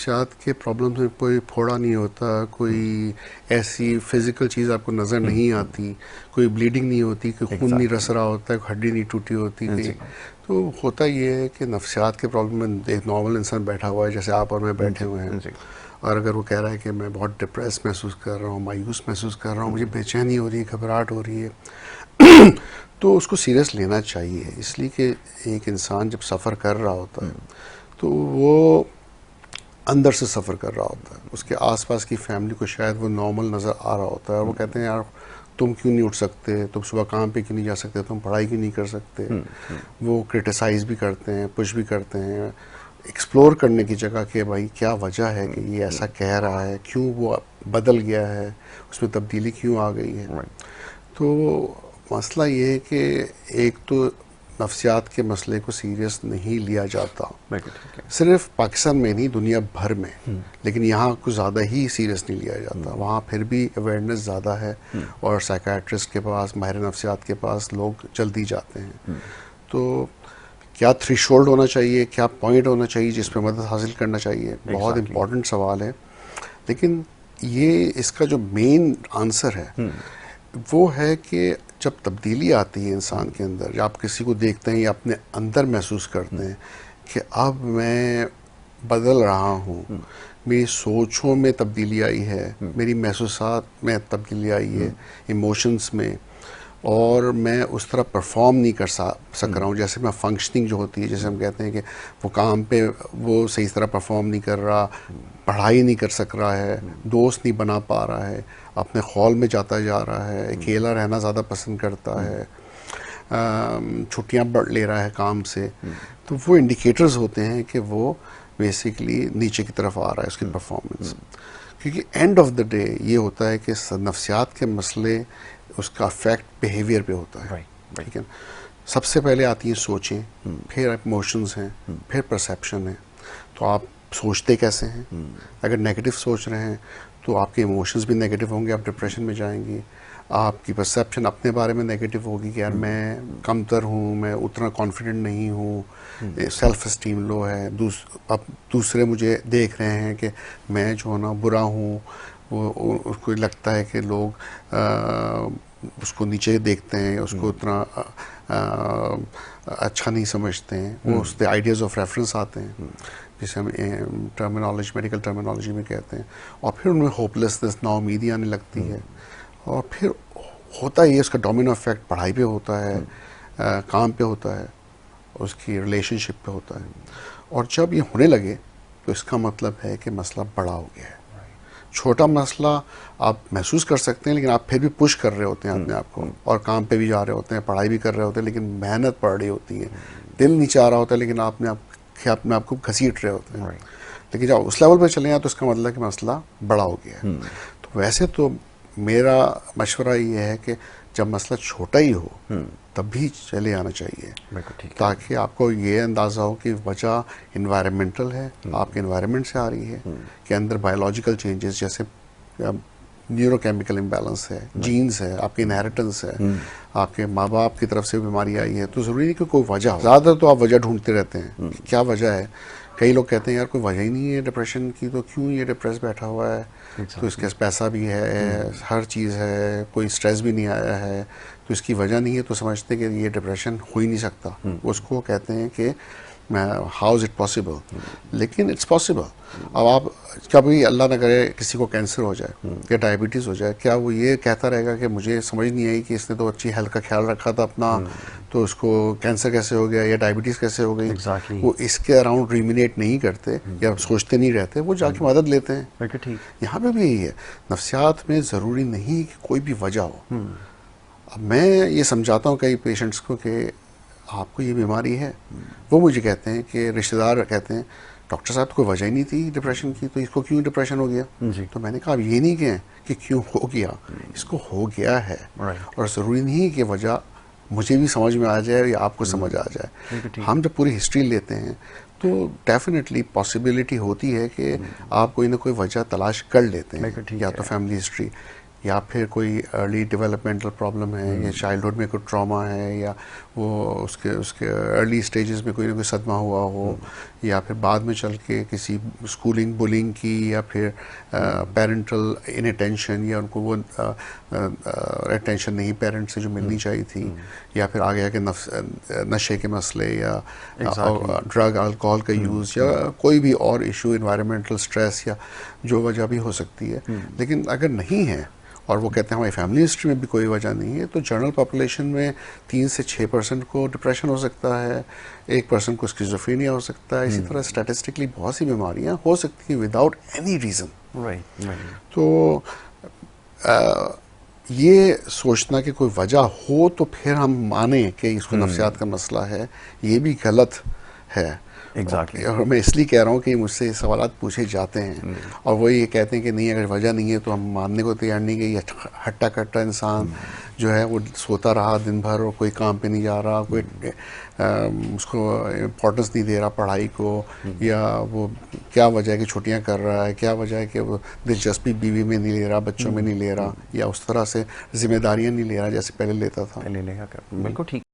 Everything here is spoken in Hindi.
नफ्सियात के प्रॉब्लम्स में कोई फोड़ा नहीं होता, कोई ऐसी फिज़िकल चीज़ आपको नज़र नहीं आती, कोई ब्लीडिंग नहीं होती, कोई खून नहीं रस रहा होता, कोई हड्डी नहीं टूटी होती कहीं। तो होता ये है कि नफ्सियात के प्रॉब्लम में एक नॉर्मल इंसान बैठा हुआ है, जैसे आप और मैं बैठे हुए हैं, और अगर वो कह रहा है कि मैं बहुत डिप्रेस महसूस कर रहा हूँ, मायूस महसूस कर रहा हूँ, मुझे बेचैनी हो रही है, घबराहट हो रही है तो उसको सीरियस लेना चाहिए। इसलिए कि एक इंसान जब सफ़र कर रहा होता है तो वो अंदर से सफ़र कर रहा होता है, उसके आसपास की फैमिली को शायद वो नॉर्मल नज़र आ रहा होता है, और वो कहते हैं यार तुम क्यों नहीं उठ सकते, तुम सुबह काम पे क्यों नहीं जा सकते, तुम पढ़ाई क्यों नहीं कर सकते। वो क्रिटिसाइज़ भी करते हैं, पुश भी करते हैं, एक्सप्लोर करने की जगह कि भाई क्या वजह है कि ये ऐसा कह रहा है, क्यों वो बदल गया है, उसमें तब्दीली क्यों आ गई है। तो मसला ये है कि एक तो नफ्सियात के मसले को सीरियस नहीं लिया जाता, सिर्फ पाकिस्तान में नहीं दुनिया भर में, लेकिन यहाँ कुछ ज़्यादा ही सीरियस नहीं लिया जाता। वहाँ फिर भी अवेयरनेस ज़्यादा है और साइकियाट्रिस्ट के पास, माहिर नफ्सियात के पास लोग जल्दी जाते हैं। तो क्या थ्रेशोल्ड होना चाहिए, क्या पॉइंट होना चाहिए जिस पर मदद हासिल करना चाहिए, बहुत इम्पॉर्टेंट सवाल है। लेकिन ये इसका जो मेन आंसर है वो है कि जब तब्दीली आती है इंसान के अंदर, जब आप किसी को देखते हैं या अपने अंदर महसूस करते हैं कि अब मैं बदल रहा हूँ, मेरी सोचों में तब्दीली आई है, मेरी महसूसात में तब्दीली आई है, इमोशंस में, और मैं उस तरह परफॉर्म नहीं कर सक रहा हूँ जैसे मैं फंक्शनिंग जो होती है, जैसे हम कहते हैं कि वो काम पे वो सही तरह परफॉर्म नहीं कर रहा, पढ़ाई नहीं कर सक रहा है, दोस्त नहीं बना पा रहा है, अपने खौल में जाता जा रहा है, अकेला रहना ज़्यादा पसंद करता है, छुट्टियाँ ले रहा है काम से। तो वो इंडिकेटर्स होते हैं कि वो बेसिकली नीचे की तरफ आ रहा है उसकी परफॉर्मेंस। क्योंकि एंड ऑफ द डे ये होता है कि नफ्सियात के मसले, उसका इफेक्ट बिहेवियर पे होता है, ठीक है। सबसे पहले आती हैं सोचें, फिर इमोशंस हैं, फिर परसेप्शन है। तो आप सोचते कैसे हैं? अगर नेगेटिव सोच रहे हैं तो आपके इमोशंस भी नेगेटिव होंगे, आप डिप्रेशन में जाएंगे। आपकी परसेप्शन अपने बारे में नेगेटिव होगी कि यार मैं कमतर हूँ, मैं उतना कॉन्फिडेंट नहीं हूँ, सेल्फ इस्टीम लो है, अब दूसरे मुझे देख रहे हैं कि मैं जो है ना बुरा हूँ, वो उसको लगता है कि लोग उसको नीचे देखते हैं, उसको उतना अच्छा नहीं समझते हैं, वो उसके आइडियाज़ ऑफ रेफरेंस आते हैं जिसे हम टर्मिनोलॉजी, मेडिकल टर्मिनोलॉजी में कहते हैं, और फिर उनमें होपलेसनेस, नाउमीदी आने लगती है। और फिर होता ही है, उसका डोमिनो इफेक्ट पढ़ाई पे होता है, काम पे होता है, उसकी रिलेशनशिप पे होता है। और जब ये होने लगे तो इसका मतलब है कि मसला बड़ा हो गया है। छोटा मसला आप महसूस कर सकते हैं, लेकिन आप फिर भी पुश कर रहे होते हैं अपने आप को, और काम पे भी जा रहे होते हैं, पढ़ाई भी कर रहे होते हैं, लेकिन मेहनत पड़ रही होती है, दिल नहीं चाह रहा होता है, लेकिन आपने अपने आप को घसीट रहे होते हैं। लेकिन जब उस लेवल पर चले जाए तो इसका मतलब है कि मसला बड़ा हो गया है। तो वैसे तो मेरा मशवरा ये है कि जब मसला छोटा ही हो तब भी चले आना चाहिए, ताकि आपको ये अंदाज़ा हो कि वजह इन्वायरमेंटल है, आपके इन्वायरमेंट से आ रही है, कि अंदर बायोलॉजिकल चेंजेस जैसे न्यूरोकेमिकल इम्बैलेंस है, जीन्स है, आपकी इनहेरिटेंस है, आपके माँ बाप की तरफ से बीमारी आई है। तो ज़रूरी नहीं कि कोई वजह हो, ज़्यादातर तो आप वजह ढूंढते रहते हैं कि क्या वजह है। कई लोग कहते हैं यार कोई वजह ही नहीं है डिप्रेशन की, तो क्यों ये डिप्रेस बैठा हुआ है, तो इसके पास पैसा भी है, हर चीज़ है, कोई स्ट्रेस भी नहीं आया है, तो इसकी वजह नहीं है, तो समझते हैं कि ये डिप्रेशन हो ही नहीं सकता। उसको कहते हैं कि हाउ इज़ इट पॉसिबल, लेकिन इट्स पॉसिबल। अब आप कभी अल्लाह न करे किसी को कैंसर हो जाए या डायबिटीज़ हो जाए, क्या वो ये कहता रहेगा कि मुझे समझ नहीं आई कि इसने तो अच्छी हेल्थ का ख्याल रखा था अपना, तो उसको कैंसर कैसे हो गया या डायबिटीज़ कैसे हो गई। वो इसके अराउंड रिमिनेट नहीं करते या सोचते नहीं रहते, वो जाके मदद लेते हैं। यहाँ पे भी यही है, नफ्सियात में ज़रूरी नहीं कि कोई भी वजह हो। अब मैं ये समझाता हूँ कई पेशेंट्स को कि आपको ये बीमारी है, वो मुझे कहते हैं कि रिश्तेदार कहते हैं डॉक्टर साहब कोई वजह ही नहीं थी डिप्रेशन की, तो इसको क्यों डिप्रेशन हो गया। तो मैंने कहा अब ये नहीं कहें कि क्यों हो गया, इसको हो गया है, और ज़रूरी नहीं कि वजह मुझे भी समझ में आ जाए या आपको समझ आ जाए। हम जब पूरी हिस्ट्री लेते हैं तो डेफिनेटली पॉसिबिलिटी होती है कि आप कोई ना कोई वजह तलाश कर लेते हैं, या तो फैमिली हिस्ट्री, या फिर कोई अर्ली डेवलपमेंटल प्रॉब्लम है, या चाइल्डहुड में कोई ट्रॉमा है, या वो उसके उसके अर्ली स्टेजेस में कोई ना कोई सदमा हुआ हो, या फिर बाद में चल के किसी स्कूलिंग बुलिंग की, या फिर पेरेंटल इनअटेंशन, या उनको वो अटेंशन नहीं पेरेंट्स से जो मिलनी चाहिए थी, या फिर आगे आके नशे के मसले, या ड्रग अल्कोहल का यूज़, या कोई भी और इशू, इन्वायरमेंटल स्ट्रेस, या जो वजह भी हो सकती है। लेकिन अगर नहीं है और वो कहते हैं हमारी फैमिली हिस्ट्री में भी कोई वजह नहीं है, तो जनरल पॉपुलेशन में 3 से 6% को डिप्रेशन हो सकता है, 1% को स्किज़ोफ्रेनिया हो सकता है। इसी तरह स्टैटिस्टिकली बहुत सी बीमारियां हो सकती हैं विदाउट एनी रीज़न। तो ये सोचना कि कोई वजह हो तो फिर हम माने कि इसको नफ्सियात का मसला है, ये भी गलत है। एग्जैक्टली और मैं इसलिए कह रहा हूँ कि मुझसे ये सवालात पूछे जाते हैं और वो ये कहते हैं कि नहीं, अगर वजह नहीं है तो हम मानने को तैयार नहीं कि ये हट्टा कट्टा इंसान जो है वो सोता रहा दिन भर और कोई काम पे नहीं जा रहा, कोई उसको इम्पोर्टेंस नहीं दे रहा पढ़ाई को, या वो क्या वजह है कि छुट्टियां कर रहा है, क्या वजह है कि वो दिलचस्पी बीवी में नहीं ले रहा, बच्चों में नहीं ले रहा, या उस तरह से जिम्मेदारियां नहीं ले रहा जैसे पहले लेता था। बिल्कुल ठीक।